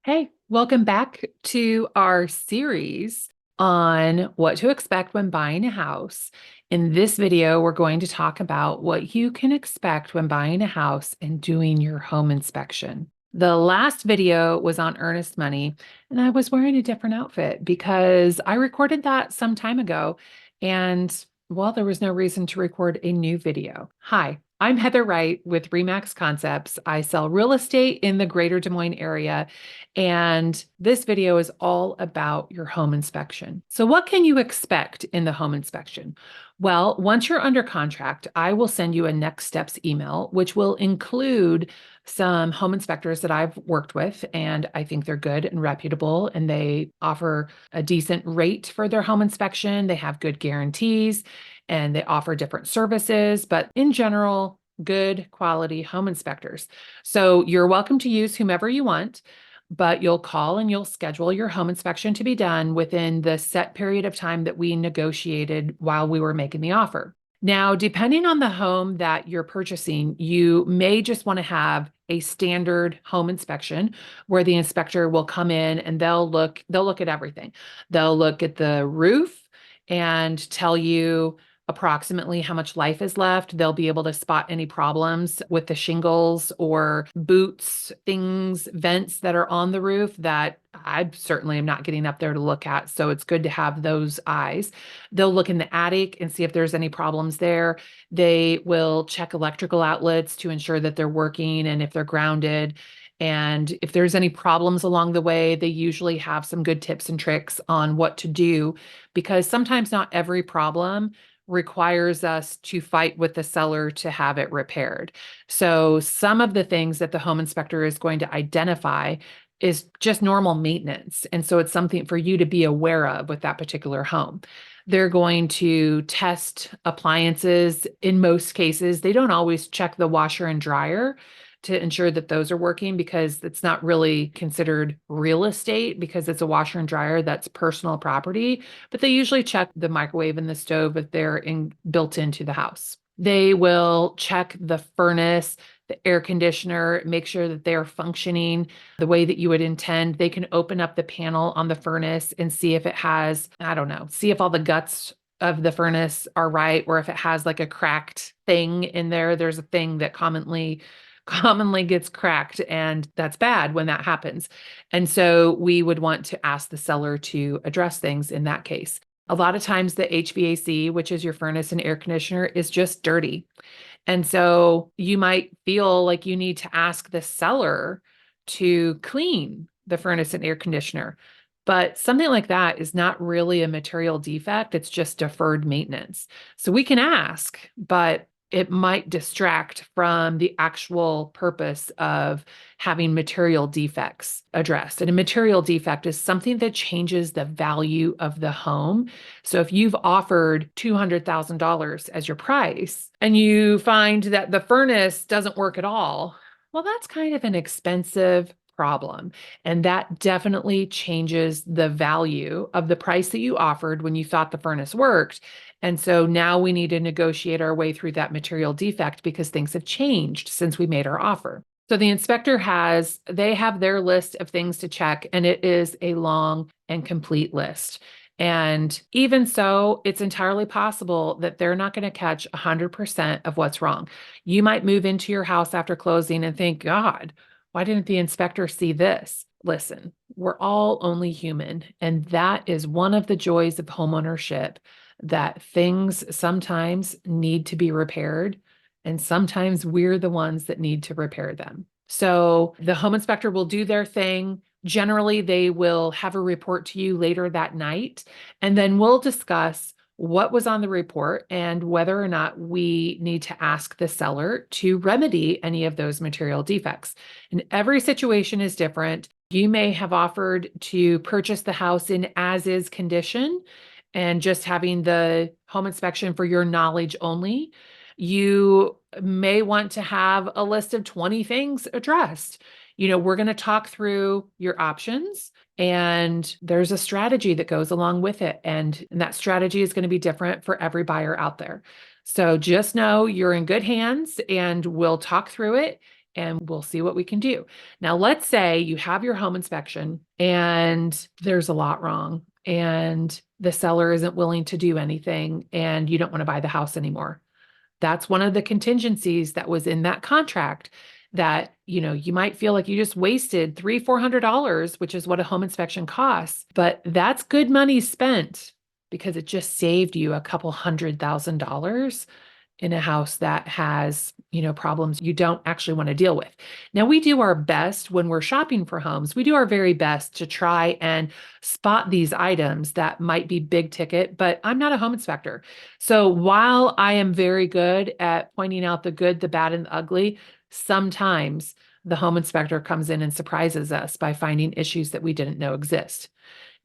Hey, welcome back to our series on what to expect when buying a house. In this video, we're going to talk about what you can expect when buying a house and doing your home inspection. The last video was on earnest money, and I was wearing a different outfit because I recorded that some time ago, and well, there was no reason to record a new video. Hi, I'm Heather Wright with Remax Concepts. I sell real estate in the Greater Des Moines area, and this video is all about your home inspection. So what can you expect in the home inspection? Well, once you're under contract, I will send you a next steps email, which will include some home inspectors that I've worked with, and I think they're good and reputable, and they offer a decent rate for their home inspection. They have good guarantees, and they offer different services, but in general, good quality home inspectors. So you're welcome to use whomever you want, but you'll call and you'll schedule your home inspection to be done within the set period of time that we negotiated while we were making the offer. Now, depending on the home that you're purchasing, you may just want to have a standard home inspection where the inspector will come in and they'll look at everything. They'll look at the roof and tell you approximately how much life is left. They'll be able to spot any problems with the shingles or boots, things, vents that are on the roof that I certainly am not getting up there to look at. So it's good to have those eyes. They'll look in the attic and see if there's any problems there. They will check electrical outlets to ensure that they're working and if they're grounded. And if there's any problems along the way, they usually have some good tips and tricks on what to do, because sometimes not every problem requires us to fight with the seller to have it repaired. So some of the things that the home inspector is going to identify is just normal maintenance. And so it's something for you to be aware of with that particular home. They're going to test appliances. In most cases, they don't always check the washer and dryer to ensure that those are working, because it's not really considered real estate because it's a washer and dryer, that's personal property. But they usually check the microwave and the stove if they're built into the house. They will check the furnace, the air conditioner, make sure that they're functioning the way that you would intend. They can open up the panel on the furnace and see if it has, I don't know, see if all the guts of the furnace are right, or if it has like a cracked thing in there. There's a thing that commonly gets cracked, and that's bad when that happens. And so we would want to ask the seller to address things in that case. A lot of times the HVAC, which is your furnace and air conditioner, is just dirty. And so you might feel like you need to ask the seller to clean the furnace and air conditioner. But something like that is not really a material defect. It's just deferred maintenance. So we can ask, but it might distract from the actual purpose of having material defects addressed. And a material defect is something that changes the value of the home. So if you've offered $200,000 as your price and you find that the furnace doesn't work at all, well, that's kind of an expensive problem. And that definitely changes the value of the price that you offered when you thought the furnace worked. And so now we need to negotiate our way through that material defect because things have changed since we made our offer. So the inspector they have their list of things to check, and it is a long and complete list. And even so, it's entirely possible that they're not going to catch 100% of what's wrong. You might move into your house after closing and think, God, why didn't the inspector see this? Listen, we're all only human, and that is one of the joys of homeownership, that things sometimes need to be repaired, and sometimes we're the ones that need to repair them. So the home inspector will do their thing. Generally, they will have a report to you later that night, and then we'll discuss what was on the report and whether or not we need to ask the seller to remedy any of those material defects. And every situation is different. You may have offered to purchase the house in as-is condition and just having the home inspection for your knowledge only. You may want to have a list of 20 things addressed. We're going to talk through your options, and there's a strategy that goes along with it. And that strategy is going to be different for every buyer out there. So just know you're in good hands, and we'll talk through it. and we'll see what we can do. Now, let's say you have your home inspection and there's a lot wrong and the seller isn't willing to do anything and you don't want to buy the house anymore. That's one of the contingencies that was in that contract that, you might feel like you just wasted $300-400, which is what a home inspection costs, but that's good money spent because it just saved you a couple $100,000 in a house that has, problems you don't actually want to deal with. Now, we do our best when we're shopping for homes. We do our very best to try and spot these items that might be big ticket, but I'm not a home inspector. So while I am very good at pointing out the good, the bad, and the ugly, sometimes the home inspector comes in and surprises us by finding issues that we didn't know exist.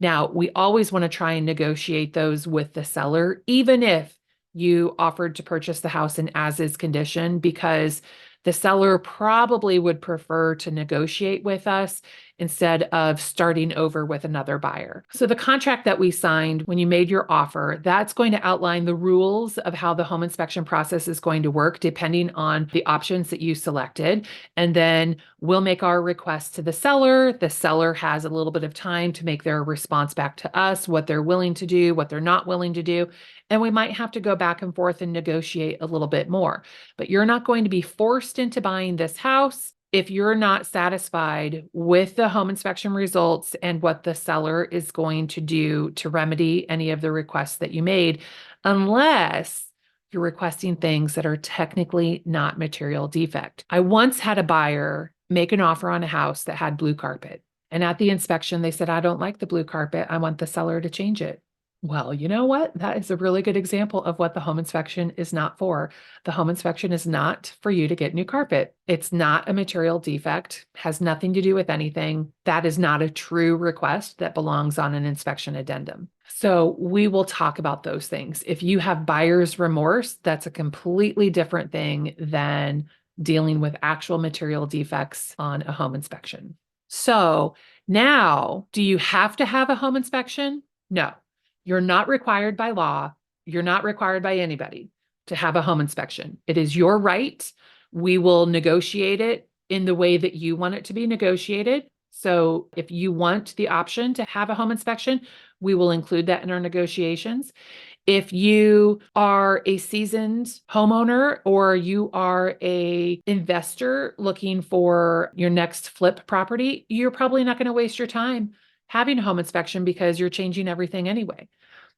Now, we always want to try and negotiate those with the seller, even if you offered to purchase the house in as-is condition, because the seller probably would prefer to negotiate with us instead of starting over with another buyer. So the contract that we signed when you made your offer, that's going to outline the rules of how the home inspection process is going to work depending on the options that you selected. And then we'll make our request to the seller. The seller has a little bit of time to make their response back to us, what they're willing to do, what they're not willing to do. And we might have to go back and forth and negotiate a little bit more. But you're not going to be forced into buying this house if you're not satisfied with the home inspection results and what the seller is going to do to remedy any of the requests that you made, unless you're requesting things that are technically not material defect. I once had a buyer make an offer on a house that had blue carpet. And at the inspection, they said, "I don't like the blue carpet. I want the seller to change it." Well, you know what? That is a really good example of what the home inspection is not for. The home inspection is not for you to get new carpet. It's not a material defect, has nothing to do with anything. That is not a true request that belongs on an inspection addendum. So we will talk about those things. If you have buyer's remorse, that's a completely different thing than dealing with actual material defects on a home inspection. So now, do you have to have a home inspection? No. You're not required by law. You're not required by anybody to have a home inspection. It is your right. We will negotiate it in the way that you want it to be negotiated. So if you want the option to have a home inspection, we will include that in our negotiations. If you are a seasoned homeowner or you are an investor looking for your next flip property, you're probably not going to waste your time having a home inspection because you're changing everything anyway.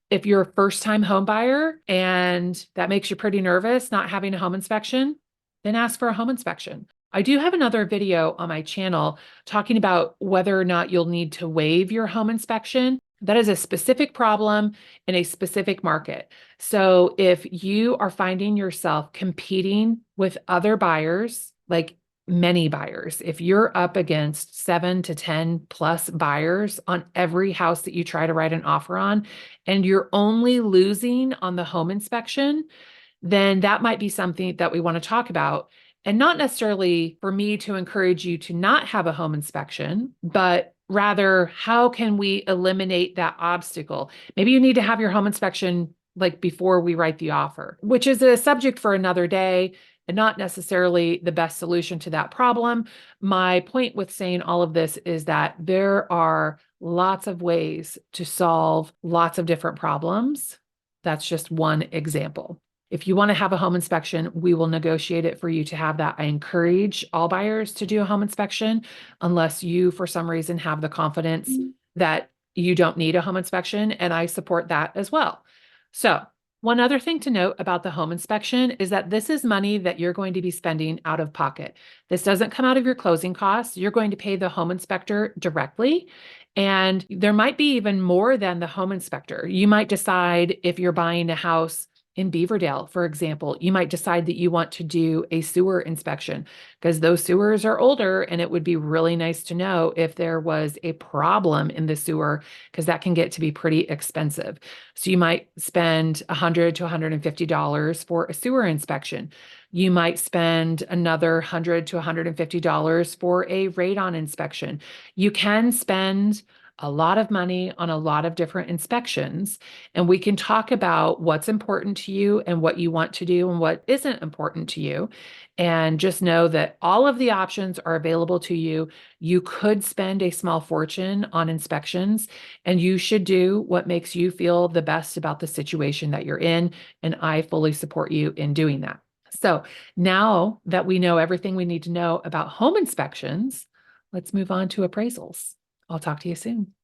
If you're a first-time home buyer and that makes you pretty nervous not having a home inspection, then ask for a home inspection. I do have another video on my channel talking about whether or not you'll need to waive your home inspection. That is a specific problem in a specific market. So if you are finding yourself competing with other buyers, like many buyers, if you're up against 7 to 10 plus buyers on every house that you try to write an offer on, and you're only losing on the home inspection, then that might be something that we want to talk about. And not necessarily for me to encourage you to not have a home inspection, but rather, how can we eliminate that obstacle? Maybe you need to have your home inspection like before we write the offer, which is a subject for another day and not necessarily the best solution to that problem. My point with saying all of this is that there are lots of ways to solve lots of different problems. That's just one example. If you want to have a home inspection, we will negotiate it for you to have that. I encourage all buyers to do a home inspection unless you, for some reason, have the confidence that you don't need a home inspection, and I support that as well. So one other thing to note about the home inspection is that this is money that you're going to be spending out of pocket. This doesn't come out of your closing costs. You're going to pay the home inspector directly. And there might be even more than the home inspector. You might decide if you're buying a house in Beaverdale, for example, you might decide that you want to do a sewer inspection because those sewers are older and it would be really nice to know if there was a problem in the sewer because that can get to be pretty expensive. So you might spend $100 to $150 for a sewer inspection. You might spend another $100 to $150 for a radon inspection. You can spend a lot of money on a lot of different inspections. And we can talk about what's important to you and what you want to do and what isn't important to you. And just know that all of the options are available to you. You could spend a small fortune on inspections, and you should do what makes you feel the best about the situation that you're in. And I fully support you in doing that. So now that we know everything we need to know about home inspections, let's move on to appraisals. I'll talk to you soon.